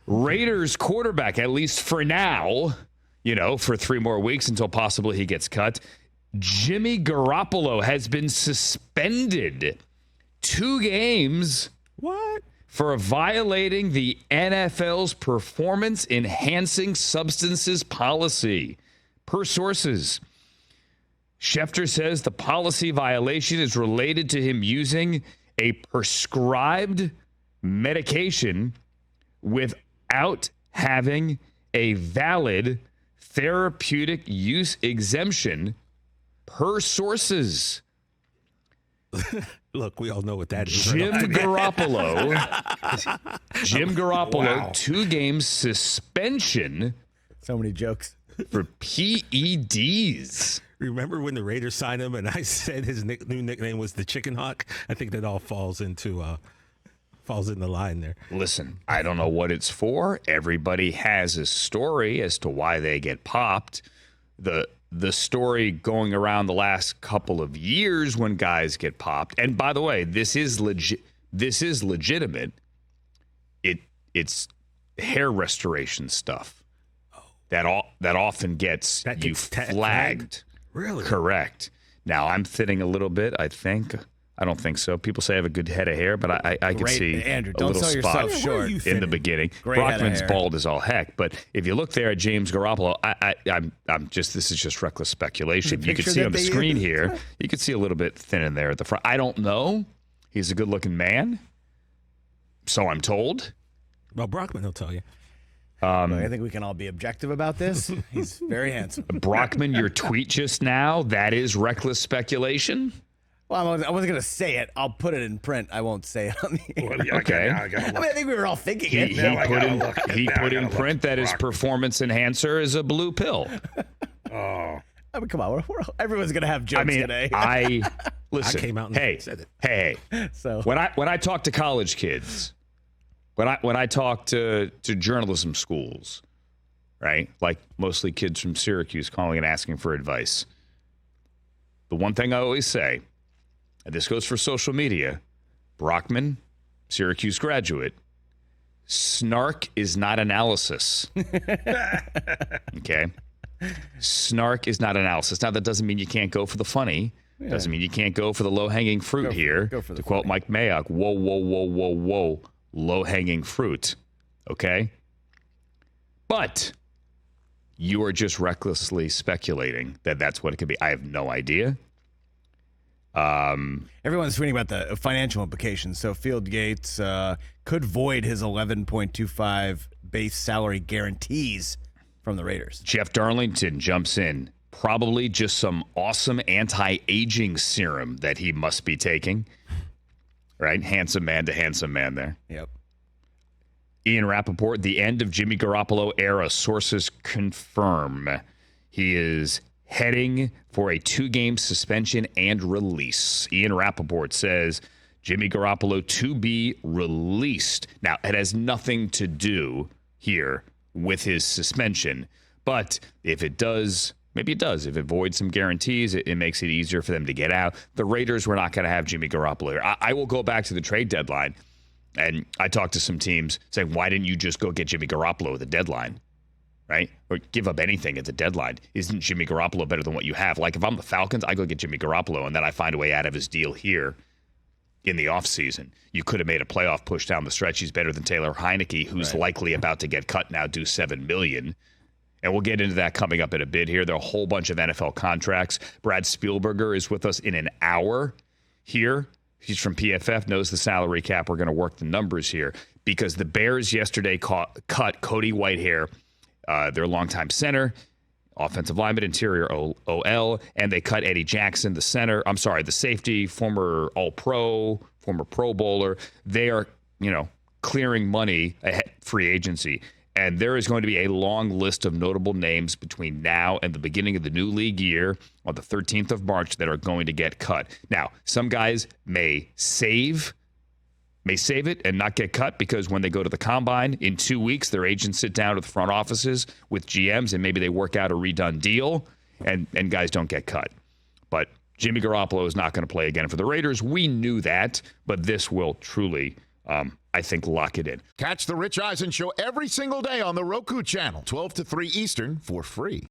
Raiders quarterback, at least for now, for 3 more weeks until possibly he gets cut, Jimmy Garoppolo has been suspended 2 games. What? For violating the NFL's performance-enhancing substances policy. Per sources, Schefter says the policy violation is related to him using a prescribed medication without having a valid therapeutic use exemption, per sources. Look, we all know what that is. Jim Garoppolo, Wow. 2 games suspension. So many jokes. For PEDs. Remember when the Raiders signed him and I said his new nickname was the Chicken Hawk? I think that all falls in the line there. Listen, I don't know what it's for. Everybody has a story as to why they get popped. The story going around the last couple of years when guys get popped, and by the way, this is legitimate. It's hair restoration stuff that often gets you flagged. Really? Correct. Now I'm thinning a little bit. I don't think so. People say I have a good head of hair, but I can see Andrew, a don't little sell spot yourself short in the beginning. Great head of Brockman's hair. bald as all heck, but if you look there at James Garoppolo, this is just reckless speculation. You can see on the screen here, you can see a little bit thin in there at the front. I don't know. He's a good-looking man, so I'm told. Well, Brockman will tell you. I think we can all be objective about this. He's very handsome. Brockman, your tweet just now, that is reckless speculation? Well, I wasn't going to say it. I'll put it in print. I won't say it on the air. Okay. I think we were all thinking it. He put in print that his performance enhancer is a blue pill. I mean, come on. Everyone's going to have jokes today. Listen. I came out and said it. Hey. So when I talk to college kids, when I talk to journalism schools, right? Like mostly kids from Syracuse calling and asking for advice. The one thing I always say, and this goes for social media, Brockman, Syracuse graduate, snark is not analysis. Okay? Snark is not analysis. Now, that doesn't mean you can't go for the funny. Yeah. Doesn't mean you can't go for the low-hanging fruit here. To quote Mike Mayock, whoa, whoa, whoa, whoa, whoa, low-hanging fruit. Okay? But you are just recklessly speculating that that's what it could be. I have no idea. Everyone's tweeting about the financial implications. So Field Yates could void his $11.25 base salary guarantees from the Raiders. Jeff Darlington jumps in. Probably just some awesome anti-aging serum that he must be taking. Right? Handsome man to handsome man there. Yep. Ian Rappaport, the end of Jimmy Garoppolo era. Sources confirm he is heading for a 2-game suspension and release. Ian Rappaport says Jimmy Garoppolo to be released. Now, it has nothing to do here with his suspension, but if it does, maybe it does. If it voids some guarantees, it makes it easier for them to get out. The Raiders were not going to have Jimmy Garoppolo here. I will go back to the trade deadline, and I talked to some teams saying, why didn't you just go get Jimmy Garoppolo at the deadline? Right? Or give up anything at the deadline. Isn't Jimmy Garoppolo better than what you have? Like, if I'm the Falcons, I go get Jimmy Garoppolo, and then I find a way out of his deal here in the offseason. You could have made a playoff push down the stretch. He's better than Taylor Heineke, who's likely about to get cut now, due $7 million. And we'll get into that coming up in a bit here. There are a whole bunch of NFL contracts. Brad Spielberger is with us in an hour here. He's from PFF, knows the salary cap. We're going to work the numbers here because the Bears yesterday cut Cody Whitehair, their longtime center, offensive lineman, interior OL, and they cut Eddie Jackson, the safety, former All-Pro, former Pro Bowler. They are, clearing money ahead free agency. And there is going to be a long list of notable names between now and the beginning of the new league year on the 13th of March that are going to get cut. Now, some guys may save it and not get cut because when they go to the combine in 2 weeks, their agents sit down with front offices with GMs and maybe they work out a redone deal and guys don't get cut. But Jimmy Garoppolo is not going to play again for the Raiders. We knew that, but this will truly, I I think lock it in. Catch the Rich Eisen Show every single day on the Roku channel, 12 to 3 Eastern, for free.